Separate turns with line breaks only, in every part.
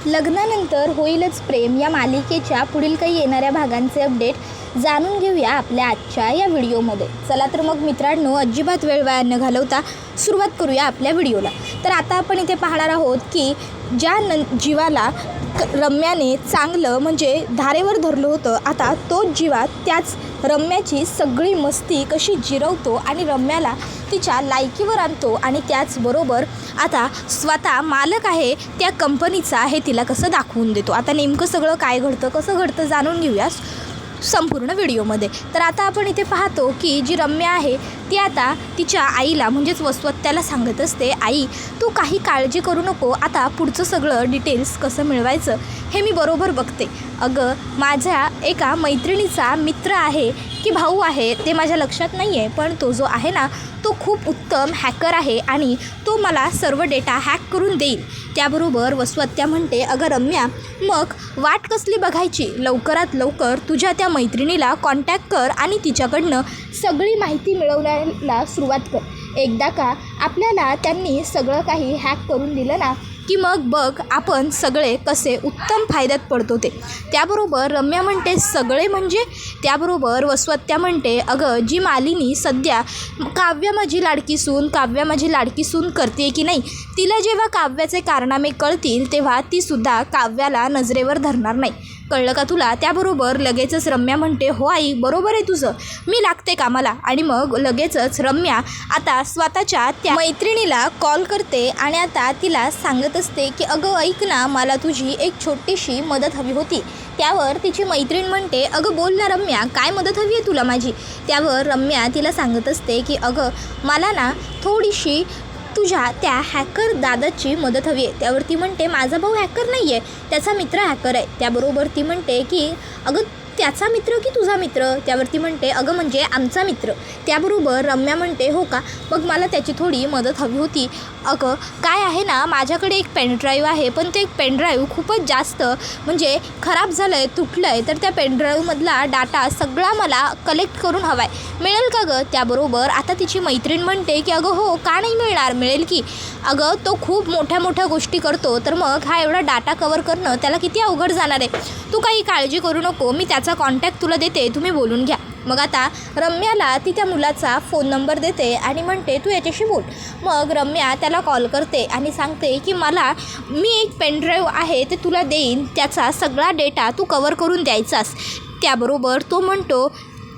लग्नानंतर होईलच प्रेम या मालिकेच्या पुढील काही येणाऱ्या भागांचे अपडेट जाणून घेऊया आपल्या आजच्या या व्हिडिओमध्ये. चला तर मग मित्रांनो, अजिबात वेळ वाया न घालवता सुरुवात करूया आपल्या व्हिडिओला. तर आता आपण इथे पाहणार आहोत की ज्या जीवाला रम्याने चांगलं म्हणजे धारेवर धरलं होतं, आता तोच जीवा त्याच रम्याची सगळी मस्ती कशी जिरवतो आणि रम्याला तिच्या लायकीवर आणतो आणि त्याचबरोबर आता स्वतः मालक आहे त्या कंपनीचा हे तिला कसं दाखवून देतो. आता नेमकं सगळं काय घडतं, कसं घडतं जाणून घेऊया संपूर्ण व्हिडिओमध्ये. तर आता आपण इथे पाहतो की जी रम्या आहे ती आता तिच्या आईला म्हणजेच वसवत्त्याला सांगत असते, आई तू काही काळजी करू नको, आता पुढचं सगळं डिटेल्स कसं मिळवायचं हे मी बरोबर बघते. अगं माझ्या एका मैत्रिणीचा मित्र आहे की भाऊ आहे ते माझ्या लक्षात नाही आहे, पण तो जो आहे ना तो खूप उत्तम हॅकर आहे आणि तो मला सर्व डेटा हॅक करून देईल. त्याबरोबर वसवत्त्या म्हणते, अगं रम्या मग वाट कसली बघायची, लवकरात लवकर तुझ्या त्या मैत्रिणीला कॉन्टॅक्ट कर आणि तिच्याकडनं सगळी माहिती मिळवण्याला सुरुवात कर. एकदा का आपल्याला त्यांनी सगळं काही हॅक करून दिलं ना की मग बघ आपण सगळे कसे उत्तम फायद्यात पडतो ते. त्याबरोबर रम्या म्हणते, सगळे म्हणजे? त्याबरोबर वसवत्त्या म्हणते, अगं जी मालिनी सध्या काव्या माझी लाडकी सून करते की नाही, तिला जेव्हा काव्याचे कारनामे कळतील तेव्हा तीसुद्धा काव्याला नजरेवर धरणार नाही. कळलं का तुला? त्याबरोबर लगेचच रम्या म्हणते, हो आई बरोबर आहे तुझं, मी लागते कामाला. आणि मग लगेचच रम्या आता स्वतःच्या त्या मैत्रिणीला कॉल करते आणि आता तिला सांगत असते की अगं ऐक ना, मला तुझी एक छोटीशी मदत हवी होती. त्यावर तिची मैत्रीण म्हणते, अगं बोल ना रम्या, काय मदत हवी आहे तुला माझी. त्यावर रम्या तिला सांगत असते की अगं मला ना थोडीशी तुझ्या त्या हॅकर दादाची मदत हवी आहे. त्यावर ती म्हणते, माझा भाऊ हॅकर नाही आहे, त्याचा मित्र हॅकर आहे. त्याबरोबर ती म्हणते की अगं त्याचा मित्र की तुझा मित्र. त्यावरती म्हणते, अगं म्हणजे आमचा मित्र. त्याबरोबर रम्या म्हणते, हो का, मग मला त्याची थोडी मदत हवी होती. अगं काय आहे ना, माझ्याकडे एक पेनड्राईव्ह आहे, पण ते पेनड्राईव्ह खूपच जास्त म्हणजे खराब झालं आहे, तुटलं आहे, तर त्या पेनड्राईव्हमधला डाटा सगळा मला कलेक्ट करून हवा आहे, मिळेल का गं? त्याबरोबर आता तिची मैत्रीण म्हणते की अगं हो का नाही मिळणार, मिळेल की. अगं तो खूप मोठ्या गोष्टी करतो, तर मग हा एवढा डाटा कवर करणं त्याला किती अवघड जाणार आहे. तू काही काळजी करू नको, मी त्याचा कॉन्टॅक्ट तुला देते, तुम्ही बोलून घ्या. मग आता रम्याला ती त्या मुलाचा फोन नंबर देते आणि म्हणते तू याच्याशी बोल. मग रम्या त्याला कॉल करते आणि सांगते की मी एक पेनड्राईव्ह आहे ते तुला देईन, त्याचा सगळा डेटा तू कवर करून द्यायचास. त्याबरोबर तो म्हणतो,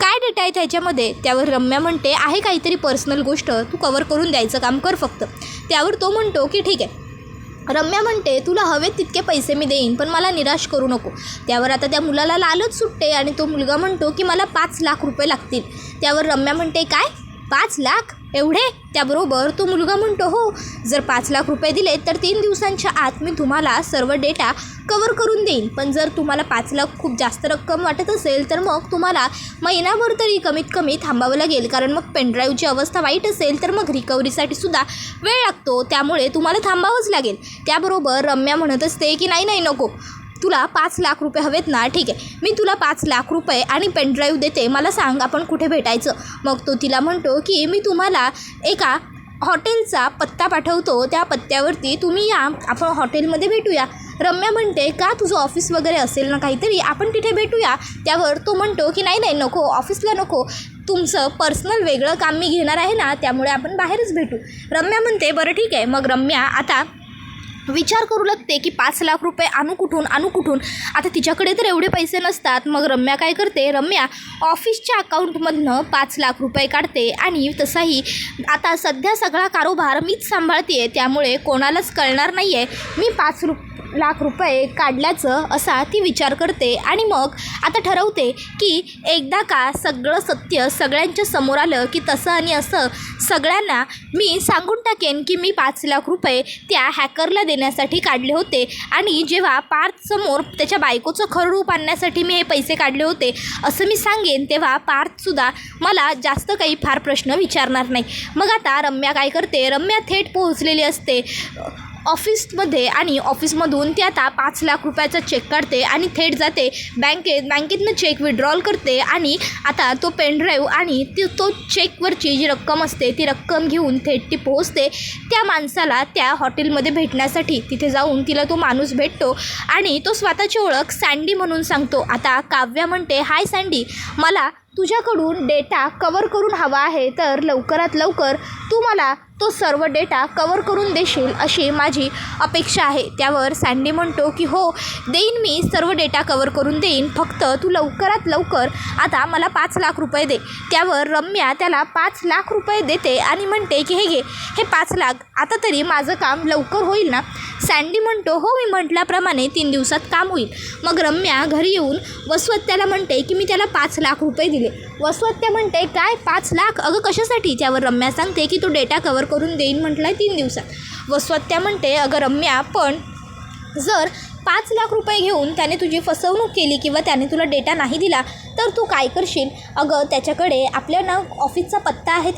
काय डेटा आहे त्याच्यामध्ये? त्यावर रम्या म्हणते, आहे काहीतरी पर्सनल गोष्ट, तू कवर करून द्यायचं काम कर फक्त. त्यावर तो म्हणतो की ठीक आहे. रम्या म्हणते, तुला हवेत तितके पैसे मी देईन, पण मला निराश करू नको. त्यावर आता त्या मुलाला लालच सुटते आणि तो मुलगा म्हणतो की मला 5 लाख रुपये लागतील. त्यावर रम्या म्हणते, काय 5 लाख एवढे? त्याबरोबर तो मुलगा म्हणतो, हो, जर 5 लाख रुपये दिले तर 3 दिवसांच्या आत मी तुम्हाला सर्व डेटा कवर करून देईन, पण जर तुम्हाला 5 लाख खूप जास्त रक्कम वाटत असेल तर मग तुम्हाला महिनाभर तरी कमीत कमी थांबावं लागेल, कारण मग पेनड्राईव्हची अवस्था वाईट असेल तर मग रिकव्हरीसाठी सुद्धा वेळ लागतो, त्यामुळे तुम्हाला थांबावंच लागेल. त्याबरोबर रम्या म्हणत असते की नाही नको, तुला 5 लाख रुपये हवेत ना, ठीक आहे, मी तुला 5 लाख रुपये आणि पेनड्राईव्ह देते, मला सांग आपण कुठे भेटायचं. मग तो तिला म्हणतो की मी तुम्हाला एका हॉटेलचा पत्ता पाठवतो, त्या पत्त्यावरती तुम्ही या, आपण हॉटेलमध्ये भेटूया. रम्या म्हणते, का तुझं ऑफिस वगैरे असेल ना काहीतरी, आपण तिथे भेटूया. त्यावर तो म्हणतो की नाही नको, ऑफिसला नको, तुमचं पर्सनल वेगळं काम मी घेणार आहे ना, त्यामुळे आपण बाहेरच भेटू. रम्या म्हणते, बरं ठीक आहे. मग रम्या आता विचार करू लागते की 5 लाख रुपये आणू कुठून. आता तिच्याकडे तर एवढे पैसे नसतात. मग रम्या काय करते, रम्या ऑफिसच्या अकाउंटमधनं 5 लाख रुपये काढते आणि तसाही आता सध्या सगळा कारोबार मीच सांभाळते आहे, त्यामुळे कोणालाच कळणार नाही आहे मी 5 लाख रुपये काढल्याचं, असा ती विचार करते. आणि मग आता ठरवते की एकदा का सगळं सत्य सगळ्यांच्या समोर आलं की तसं आणि असं सगळ्यांना मी सांगून टाकेन की मी 5 लाख रुपये त्या हॅकरला देण्यासाठी काढले होते आणि जेव्हा पार्थसमोर त्याच्या बायकोचं खरं रूप आणण्यासाठी मी हे पैसे काढले होते असं मी सांगेन, तेव्हा पार्थसुद्धा मला जास्त काही फार प्रश्न विचारणार नाही. मग आता रम्या काय करते, रम्या थेट पोहोचलेली असते ऑफिसमध्ये आणि ऑफिसमधून ती आता 5 लाख रुपयाचा चेक काढते आणि थेट जाते बँकेतनं चेक विड्रॉल करते आणि आता तो पेनड्राईव्ह आणि तो चेकवरची जी रक्कम असते ती रक्कम घेऊन थेट ती पोहोचते त्या माणसाला त्या हॉटेलमध्ये भेटण्यासाठी. तिथे जाऊन तिला तो माणूस भेटतो आणि तो स्वतःची ओळख सँडी म्हणून सांगतो. आता काव्या म्हणते, हाय सँडी, मला तुझ्याकडून डेटा कवर करून हवा आहे, तर लवकरात लवकर तू मला तो सर्व डेटा कवर करून देशील अशी माझी अपेक्षा आहे. त्यावर सँडी म्हणतो की हो देईन, मी सर्व डेटा कवर करून देईन, फक्त तू लवकरात लवकर आता मला 5 लाख रुपये दे. त्यावर रम्या त्याला 5 लाख रुपये देते आणि म्हणते की हे घे, हे 5 लाख, आता तरी माझं काम लवकर होईल ना. सँडी म्हणतो हो, मी म्हटल्याप्रमाणे 3 दिवसात काम होईल. मग रम्या घरी येऊन वसवत्याला म्हणते की मी त्याला 5 लाख रुपये दिले. वसवत्या म्हणते काय 5 लाख, अगं कशासाठी. त्यावर रम्या सांगते की तू डेटा कवर करून देईन म्हटलं आहे 3 दिवसात. वसवत्या म्हणते अगं रम्या, पण जर 5 लाख रुपये घेऊन त्याने तुझी फसवणूक केली किंवा त्याने तुला डेटा नाही दिला तर तू काय करशील. अगं त्याच्याकडे आपल्या ना ऑफिसचा पत्ता आहे,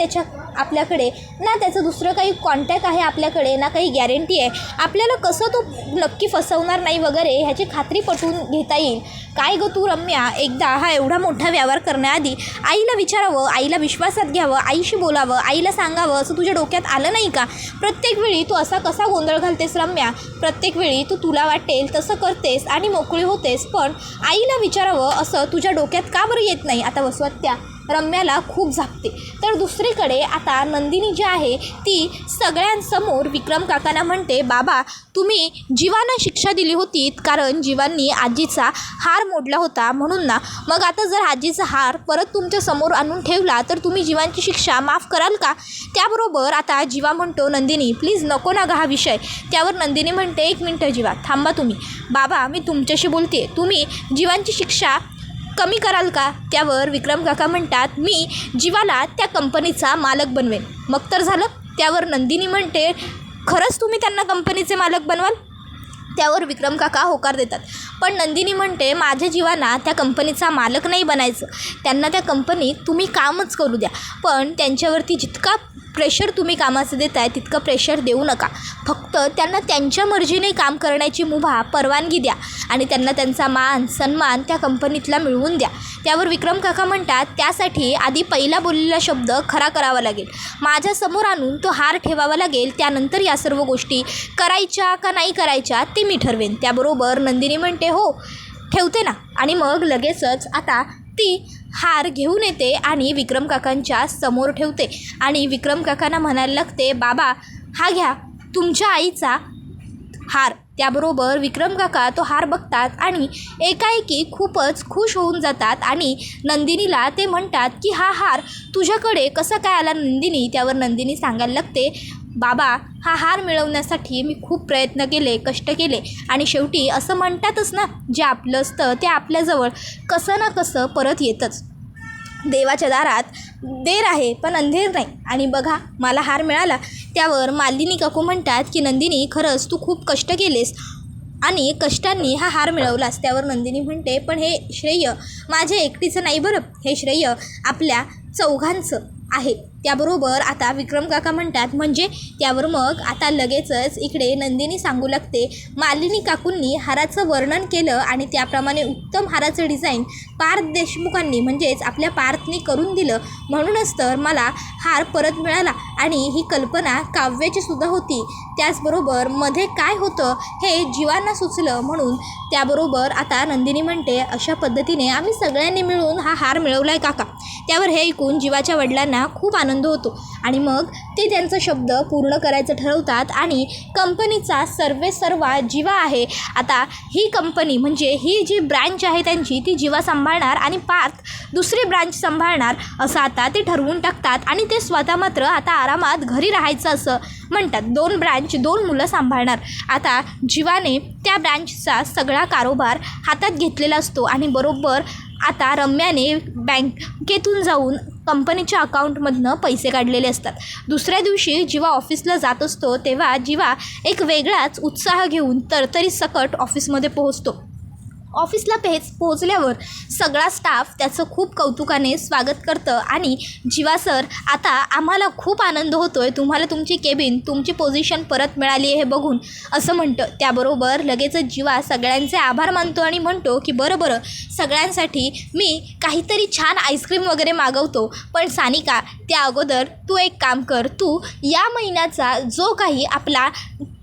आपल्याकडे ना त्याचं दुसरं काही कॉन्टॅक्ट आहे आपल्याकडे, ना काही गॅरंटी आहे. आपल्याला कसं तो नक्की फसवणार नाही वगैरे ह्याची खात्री पटवून घेता येईल. काय गं तू रम्या, एकदा हा एवढा मोठा व्यवहार करण्याआधी आईला विचारावं, आईला विश्वासात घ्यावं, आईशी बोलावं, आईला सांगावं, असं तुझ्या डोक्यात आलं नाही का. प्रत्येक वेळी तू असा कसा गोंधळ घालतेस रम्या, प्रत्येक वेळी तू तुला वाटेल तसं करतेस आणि मोकळी होतेस, पण आईला विचारावं असं तुझ्या डोक्यात का बरं येत नाही. आता वसवत्या रम्याला खूप झापते. तर दुसरीकडे आता नंदिनी जी आहे ती सगळ्यांसमोर विक्रम काकांना म्हणते, बाबा तुम्ही जीवांना शिक्षा दिली होती कारण जीवांनी आजीचा हार मोडला होता म्हणून ना, मग आता जर आजीचा हार परत तुमच्या समोर आणून ठेवला तर तुम्ही जीवांची शिक्षा माफ कराल का. त्याबरोबर आता जीवा म्हणतो, नंदिनी प्लीज नको ना गा हा विषय. त्यावर नंदिनी म्हणते, 1 मिनटं जीवा थांबा तुम्ही, बाबा मी तुमच्याशी बोलते, तुम्ही जीवांची शिक्षा कमी कराल का. त्यावर विक्रम काका म्हणतात, मी जीवाला त्या कंपनीचा मालक बनवेन. मग तर झालं. त्यावर नंदिनी म्हणते, खरंच तुम्ही त्यांना कंपनीचे मालक बनवाल. त्यावर विक्रम काका होकार देतात. पण नंदिनी म्हणते, माझ्या जीवांना त्या कंपनीचा मालक नाही बनायचं, त्यांना त्या कंपनीत तुम्ही कामच करू द्या, पण त्यांच्यावरती जितका प्रेशर तुम्ही कामाचं देताय तितकं प्रेशर देऊ नका. फक्त त्यांना त्यांच्या मर्जीने काम करण्याची मुभा परवानगी द्या आणि त्यांना त्यांचा मान सन्मान त्या कंपनीतला मिळवून द्या. त्यावर विक्रम काका म्हणतात, त्यासाठी आधी पहिला बोललेला शब्द खरा करावा लागेल, माझ्यासमोर आणून तो हार ठेवावा लागेल, त्यानंतर या सर्व गोष्टी करायच्या का नाही करायच्या ते मी ठरवेन. त्याबरोबर नंदिनी म्हणते, हो ठेवते ना. आणि मग लगेचच आता ती हार घेऊन येते आणि विक्रम काकांच्या समोर ठेवते आणि विक्रम काकांना म्हणायला लागते, बाबा हा घ्या तुमच्या आईचा हार. त्याबरोबर विक्रम काका तो हार बघतात आणि एकाएकी खूपच खुश होऊन जातात आणि नंदिनीला ते म्हणतात की हा हार तुझ्याकडे कसा काय आला नंदिनी. त्यावर नंदिनी सांगायला लागते, बाबा हा हार मिळवण्यासाठी मी खूप प्रयत्न केले, कष्ट केले आणि शेवटी असं म्हणतातच ना, जे आपलं असतं ते आपल्याजवळ कसं ना कसं परत येतंच. देवाच्या दारात देर आहे पण अंधेर नाही आणि बघा मला हार मिळाला. त्यावर मालिनी काकू म्हणतात की नंदिनी खरंच तू खूप कष्ट केलेस आणि कष्टांनी हा हार मिळवलास. त्यावर नंदिनी म्हणते, पण हे श्रेय माझ्या एकटीचं नाही बरं, हे श्रेय आपल्या चौघांचं आहे. त्याबरोबर आता विक्रम काका म्हणतात म्हणजे. त्यावर मग आता लगेचच इकडे नंदिनी सांगू लागते, मालिनी काकूंनी हाराचं वर्णन केलं आणि त्याप्रमाणे उत्तम हाराचं डिझाईन पार्थ देशमुखांनी म्हणजेच आपल्या पार्थनी करून दिलं, म्हणूनच तर मला हार परत मिळाला. आणि ही कल्पना काव्याची सुद्धा होती, त्याचबरोबर मध्ये काय होतं हे जीवांना सुचलं म्हणून. त्याबरोबर आता नंदिनी म्हणते, अशा पद्धतीने आम्ही सगळ्यांनी मिळून हा हार मिळवला आहे काका. त्यावर हे ऐकून जीवाच्या वडिलांना खूप आनंद होतो आणि मग ते त्यांचा शब्द पूर्ण करायचं ठरवतात आणि कंपनीचा सर्वेसर्वा जीवा आहे. आता ही कंपनी म्हणजे ही जी ब्रँच आहे त्यांची ती जीवा सांभाळणार आणि पार्थ दुसरी ब्रँच सांभाळणार असं आता ते ठरवून टाकतात आणि ते स्वतः मात्र आता आरामात घरी राहायचं असं म्हणतात. 2 ब्रँच 2 मुलं सांभाळणार. आता जीवाने त्या ब्रँचचा सगळा कारोबार हातात घेतलेला असतो आणि बरोबर आता रम्याने बँकेतून जाऊन कंपनीच्या अकाउंटमधनं पैसे काढलेले असतात. दुसऱ्या दिवशी जीवा ऑफिसला जात असतो तेव्हा जीवा एक वेगळाच उत्साह घेऊन तरतरी सकट ऑफिसमध्ये पोहोचतो. ऑफिसला पोहोचल्यावर सगळा स्टाफ त्याचं खूप कौतुकाने स्वागत करतं आणि जीवा सर, आता आम्हाला खूप आनंद होतो आहे, तुम्हाला तुमची केबिन, तुमची पोझिशन परत मिळाली आहे हे बघून, असं म्हणतं. त्याबरोबर लगेचच जीवा सगळ्यांचे आभार मानतो आणि म्हणतो की बरं सगळ्यांसाठी मी काहीतरी छान आईस्क्रीम वगैरे मागवतो, पण सानिका त्या अगोदर तू एक काम कर, तू या महिन्याचा जो काही आपला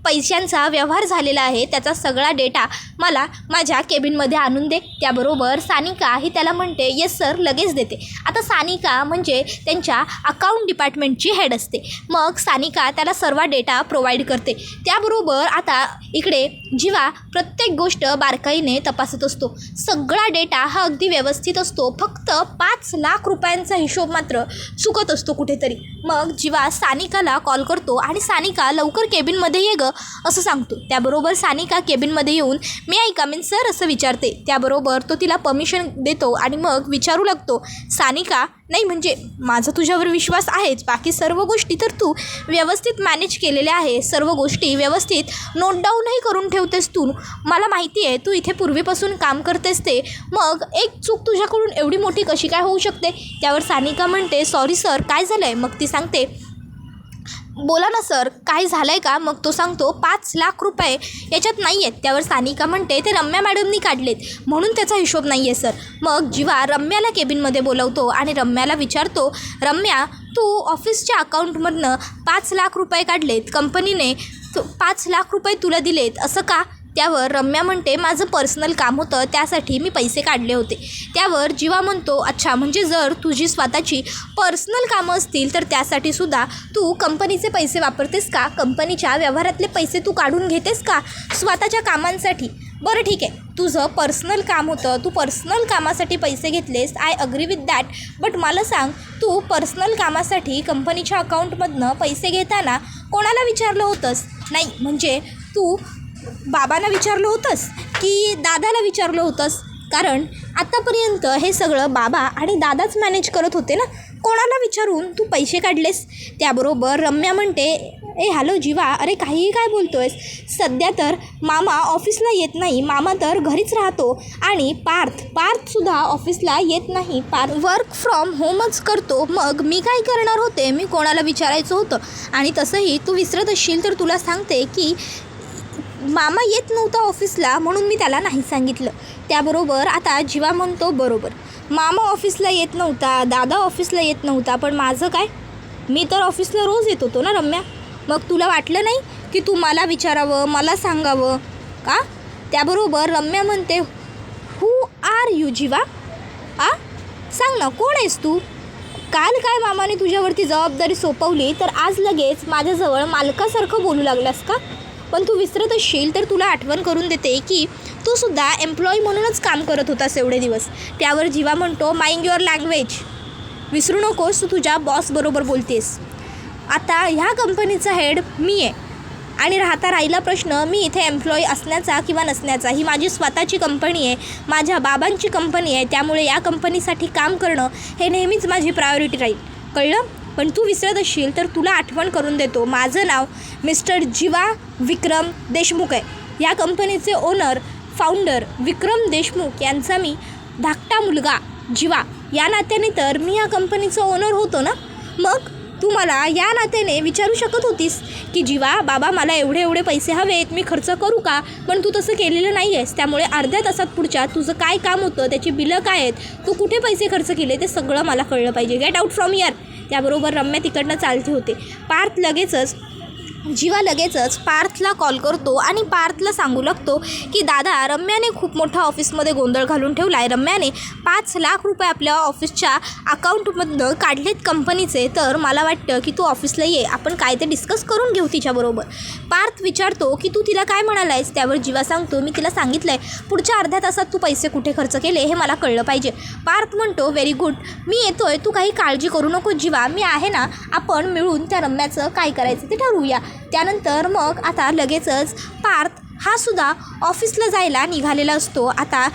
पैशांचा व्यवहार झालेला आहे त्याचा सगळा डेटा मला माझ्या केबिनमध्ये आणून दे. त्याबरोबर सानिका ही त्याला म्हणते येस सर, लगेच देते. आता सानिका म्हणजे त्यांच्या अकाउंट डिपार्टमेंटची हेड असते. मग सानिका त्याला सर्व डेटा प्रोव्हाइड करते. त्याबरोबर आता इकडे जीवा प्रत्येक गोष्ट बारकाईने तपासत असतो. सगळा डेटा हा अगदी व्यवस्थित असतो, फक्त 5 लाख रुपयांचा हिशोब मात्र चुकत असतो कुठेतरी. मग जीवा सानिकाला कॉल करतो आणि सानिका लवकर केबिनमध्ये ये ग असं सांगतो. त्याबरोबर सानिका केबिनमध्ये येऊन मी आय कम इन सर असं विचारते. त्याबरोबर तो तिला परमिशन देतो आणि मग विचारू लागतो, सानिका नाही म्हणजे माझा तुझ्यावर विश्वास आहेच, बाकी सर्व गोष्टी तर तू व्यवस्थित मॅनेज केलेल्या आहे, सर्व गोष्टी व्यवस्थित नोट डाऊनही करून ठेवतेस तू, मला माहिती आहे तू इथे पूर्वीपासून काम करतेस ते, मग एक चूक तुझ्याकडून एवढी मोठी कशी काय होऊ शकते. त्यावर सानिका म्हणते सॉरी सर, काय झालं आहे. मग ती सांगते बोला ना सर, काय झालं आहे का. मग तो सांगतो 5 लाख रुपये याच्यात नाही आहेत. त्यावर सानिका म्हणते ते रम्या मॅडमनी काढलेत म्हणून त्याचा हिशोब नाही आहे सर. मग जीवा रम्याला केबिनमध्ये बोलवतो आणि रम्याला विचारतो, रम्या तू ऑफिसच्या अकाउंटमधनं 5 लाख रुपये काढलेत, कंपनीने 5 लाख रुपये तुला दिलेत असं का. त्यावर रम्या म्हणते माझं पर्सनल काम होतं त्यासाठी मी पैसे काढले होते. त्यावर जीवा म्हणतो अच्छा, म्हणजे जर तुझी स्वतःची पर्सनल कामं असतील तर त्यासाठी सुद्धा तू कंपनीचे पैसे वापरतेस का, कंपनीच्या व्यवहारातले पैसे तू काढून घेतेस का स्वतःच्या कामांसाठी. बरं ठीक आहे, तुझं पर्सनल काम होतं, तू पर्सनल कामासाठी पैसे घेतलेस, I agree with that, but मला सांग तू पर्सनल कामासाठी कंपनीच्या अकाउंटमधनं पैसे घेताना कोणाला विचारलं होतंस. नाही म्हणजे तू बाबांना विचारलं होतंस की दादाला विचारलं होतंस, कारण आत्तापर्यंत हे सगळं बाबा आणि दादाच मॅनेज करत होते ना, कोणाला विचारून तू पैसे काढलेस. त्याबरोबर रम्या म्हणते हॅलो जीवा, अरे काहीही काय बोलतो आहेस, सध्या तर मामा ऑफिसला येत नाही, मामा तर घरीच राहतो आणि पार्थसुद्धा ऑफिसला येत नाही, वर्क फ्रॉम होमच करतो, मग मी काय करणार होते, मी कोणाला विचारायचं होतं. आणि तसंही तू विसरत असशील तर तुला सांगते की मामा येत नव्हता ऑफिसला म्हणून मी त्याला नाही सांगितलं. त्याबरोबर आता जीवा म्हणतो बरोबर, मामा ऑफिसला येत नव्हता, दादा ऑफिसला येत नव्हता, पण माझं काय, मी तर ऑफिसला रोज येत होतो ना रम्या, मग तुला वाटलं नाही की तू मला विचारावं, मला सांगावं का. त्याबरोबर रम्या म्हणते हू आर यू जीवा, सांग ना कोण आहेस तू, काल काय मामाने तुझ्यावरती जबाबदारी सोपवली तर आज लगेच माझ्याजवळ मालकासारखं बोलू लागलास का. पण तू विसरत असशील तर तुला आठवण करून देते की तू सुद्धा एम्प्लॉई म्हणूनच काम करत होतास एवढे दिवस. त्यावर जीवा म्हणतो माइंड युअर लँग्वेज, विसरू नकोस तू तुझ्या बॉसबरोबर बोलतेस. आता ह्या कंपनीचा हेड मी आहे आणि राहिला प्रश्न मी इथे एम्प्लॉई असण्याचा किंवा नसण्याचा, ही माझी स्वतःची कंपनी आहे, माझ्या बाबांची कंपनी आहे, त्यामुळे या कंपनीसाठी काम करणं हे नेहमीच माझी प्रायोरिटी राहील, कळलं. पण तू विसरत असशील तर तुला आठवण करून देतो, माझं नाव मिस्टर जीवा विक्रम देशमुख आहे. या कंपनीचे ओनर फाउंडर विक्रम देशमुख यांचा मी धाकटा मुलगा जीवा, या नात्याने तर मी या कंपनीचं ओनर होतो ना. मग तू मला या नात्याने विचारू शकत होतीस की जीवा बाबा मला एवढे पैसे हवेत, मी खर्च करू का, पण तू तसं केलेलं नाही आहेस. त्यामुळे अर्ध्या तासात पुढच्या तुझं काय काम होतं, त्याची बिलं काय आहेत, तू कुठे पैसे खर्च केले ते सगळं मला कळलं पाहिजे, गेट आउट फ्रॉम हिअर. त्याबरोबर रम्या तिकडनं चालती होते. जीवा लगेचच पार्थला कॉल करतो आणि पार्थला सांगू लागतो की दादा रम्याने खूप मोठा ऑफिसमध्ये गोंधळ घालून ठेवला आहे, रम्याने 5 लाख रुपये आपल्या ऑफिसच्या अकाउंटमधनं काढलेत कंपनीचे, तर मला वाटतं की तू ऑफिसला ये, आपण काय ते डिस्कस करून घेऊ तिच्याबरोबर. पार्थ विचारतो की तू तिला काय म्हणाला आहेस. त्यावर जीवा सांगतो मी तिला सांगितलं आहे पुढच्या अर्ध्या तासात तू पैसे कुठे खर्च केले हे मला कळलं पाहिजे. पार्थ म्हणतो व्हेरी गुड, मी येतोय, तू काही काळजी करू नको जीवा, मी आहे ना, आपण मिळून त्या रम्याचं काय करायचं ते ठरवूया. त्यानंतर मग आता लगेचच पार्थ हा सुद्धा ऑफिसला जायला निघालेला असतो. आता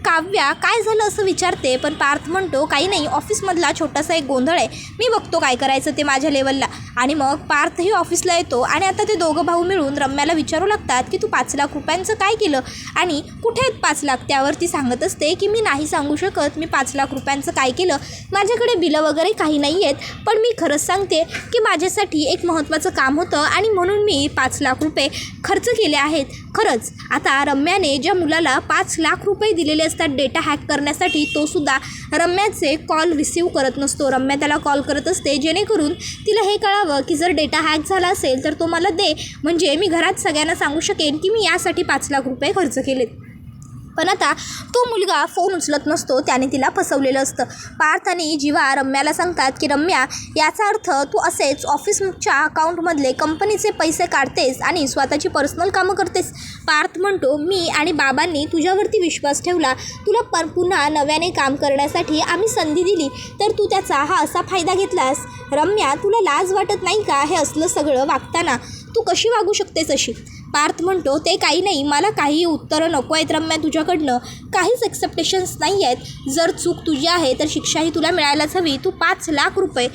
काव्या काय झालं असं विचारते, पण पार्थ म्हणतो काही नाही, ऑफिसमधला छोटासा एक गोंधळ आहे, मी बघतो काय करायचं ते माझ्या लेवलला. आणि मग पार्थही ऑफिसला येतो आणि आता ते दोघं भाऊ मिळून रम्याला विचारू लागतात की तू 5 लाख रुपयांचं काय केलं आणि कुठे आहेत 5 लाख. त्यावर ती सांगत असते की मी नाही सांगू शकत मी 5 लाख रुपयांचं काय केलं, माझ्याकडे बिलं वगैरे काही नाही आहेत, पण मी खरंच सांगते की माझ्यासाठी एक महत्त्वाचं काम होतं आणि म्हणून मी 5 लाख रुपये खर्च केले आहेत. खरंच आता रम्याने ज्या मुलाला 5 लाख रुपये दिलेले असतात डेटा हॅक करण्यासाठी, तोसुद्धा रम्याचे कॉल रिसीव करत नसतो. रम्या त्याला कॉल करत असते जेणेकरून तिला हे कळावं की जर डेटा हॅक झाला असेल तर तो मला दे, म्हणजे मी घरात सगळ्यांना सांगू शकेन की मी यासाठी 5 लाख रुपये खर्च केलेत. पण आता तो मुलगा फोन उचलत नसतो, त्याने तिला फसवलेलं असतं. पार्थ आणि जीवा रम्याला सांगतात की रम्या, याचा अर्थ तू असेच ऑफिसच्या अकाउंटमधले कंपनीचे पैसे काढतेस आणि स्वतःची पर्सनल कामं करतेस. पार्थ म्हणतो मी आणि बाबांनी तुझ्यावरती विश्वास ठेवला, तुला पुन्हा नव्याने काम करण्यासाठी आम्ही संधी दिली, तर तू त्याचा हा असा फायदा घेतलास. रम्या, तुला लाज वाटत नाही का हे असलं सगळं वागताना? तू कशी वागू शकतेस अशी? पार्थ म्हणतो ते काही नाही, मला काही उत्तरं नको आहेत रम्या तुझ्याकडनं, काहीच एक्सेप्टेशन्स नाही आहेत. जर चूक तुझी आहे तर शिक्षाही तुला मिळायलाच हवी. तू 5 लाख रुपये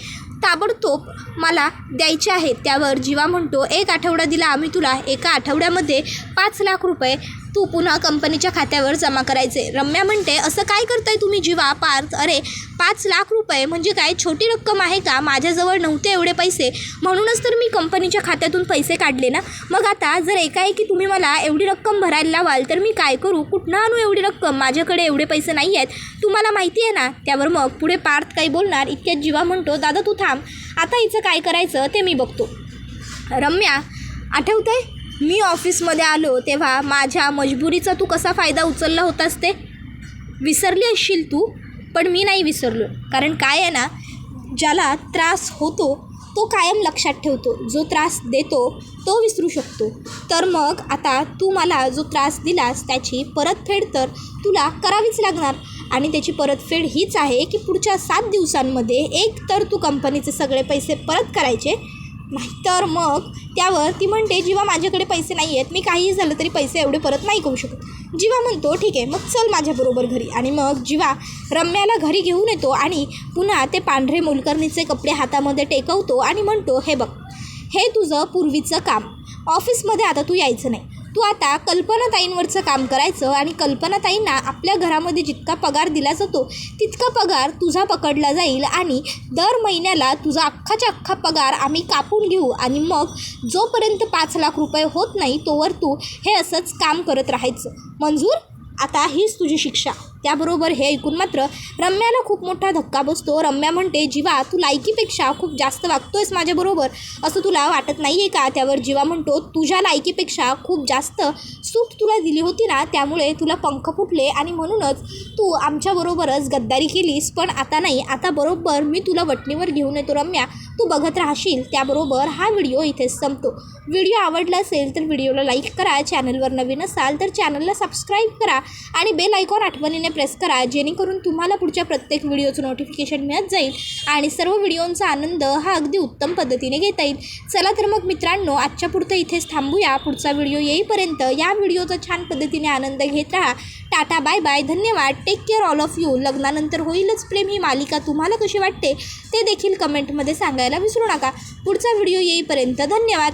ताबडतोब मला द्यायचे आहेत. त्यावर जीवा म्हणतो 1 आठवडा दिला आम्ही तुला, 1 आठवड्यामध्ये 5 लाख रुपये तू पुन्हा कंपनीच्या खात्यावर जमा करायचे. रम्या म्हणते असं काय करताय तुम्ही जीवा? पार्थ, अरे 5 लाख रुपये म्हणजे काय छोटी रक्कम आहे का? माझ्याजवळ नव्हते एवढे पैसे, म्हणूनच तर मी कंपनीच्या खात्यातून पैसे काढले ना. मग आता जर एकाएकी तुम्ही मला एवढी रक्कम भरायला लावाल तर मी काय करू? कुठनं आणू एवढी रक्कम? माझ्याकडे एवढे पैसे नाही आहेत, तुम्हाला माहिती आहे ना. त्यावर मग पुढे पार्थ काही बोलणार इतक्यात जीवा म्हणतो दादा तू थांब, आता हिचं काय करायचं ते मी बघतो. रम्या, आठवतंय मी ऑफिसमध्ये आलो तेव्हा माझ्या मजबुरीचा तू कसा फायदा उचलला होतास ते विसरली असशील तू, पण मी नाही विसरलो. कारण काय आहे ना, ज्याला त्रास होतो तो कायम लक्षात ठेवतो, जो त्रास देतो तो विसरू शकतो. तर मग आता तू मला जो त्रास दिलास त्याची परतफेड तर तुला करावीच लागणार, आणि त्याची परतफेड हीच आहे की पुढच्या 7 दिवसांमध्ये एक तर तू कंपनीचे सगळे पैसे परत करायचे, नाहीतर मग. त्यावर ती म्हणते जीवा माझ्याकडे पैसे नाही आहेत, मी काहीही झालं तरी पैसे एवढे परत नाही करू शकत. जीवा म्हणतो ठीक आहे मग चल माझ्याबरोबर घरी. आणि मग जीवा रम्याला घरी घेऊन येतो आणि पुन्हा ते पांढरे मोलकरणीचे कपडे हातामध्ये टेकवतो आणि म्हणतो हे बघ, हे तुझं पूर्वीचं काम, ऑफिसमध्ये आता तू यायचं नाही, तू आता कल्पनाताईंवरचं काम करायचं आणि कल्पनाताईंना आपल्या घरामध्ये जितका पगार दिला जातो तितका पगार तुझा पकडला जाईल आणि दर महिन्याला तुझा अख्खाच्या अख्खा पगार आम्ही कापून घेऊ आणि मग जोपर्यंत 5 लाख रुपये होत नाही तोवर तू हे असंच काम करत राहायचं. मंजूर? आता हीच तुझी शिक्षा. त्याबरोबर हे ऐकून मात्र रम्याला खूप मोठा धक्का बसतो. रम्या म्हणते जीवा तू लायकीपेक्षा खूप जास्त वागतोयस माझ्याबरोबर, असं तुला वाटत नाही आहे का? त्यावर जीवा म्हणतो तुझ्या लायकीपेक्षा खूप जास्त सूट तुला दिली होती ना, त्यामुळे तुला पंख फुटले आणि म्हणूनच तू आमच्याबरोबरच गद्दारी केलीस. पण आता नाही, आता बरोबर मी तुला वटणीवर घेऊन येतो रम्या, तू बघत राहशील. त्याबरोबर हा व्हिडिओ इथेच संपतो. व्हिडिओ आवडला असेल तर व्हिडिओला लाईक करा, चॅनलवर नवीन असाल तर चॅनलला सबस्क्राईब करा आणि बेल आयकॉन आठवणीने प्रेस करा, जेणेकरून तुम्हाला पुढच्या प्रत्येक व्हिडिओचं नोटिफिकेशन मिळत जाईल आणि सर्व व्हिडिओंचा आनंद हा अगदी उत्तम पद्धतीने घेता येईल. चला तर मग मित्रांनो, आजच्या पुरतं इथेच थांबूया. पुढचा व्हिडिओ येईपर्यंत या व्हिडिओचा छान पद्धतीने आनंद घेत राहा. टाटा, बाय बाय, धन्यवाद, take care all of you. लग्नानंतर होईलच प्रेम ही मालिका तुम्हाला कशी वाटते ते देखील कमेंटमध्ये सांगायला विसरू नका. पुढचा व्हिडिओ येईपर्यंत धन्यवाद.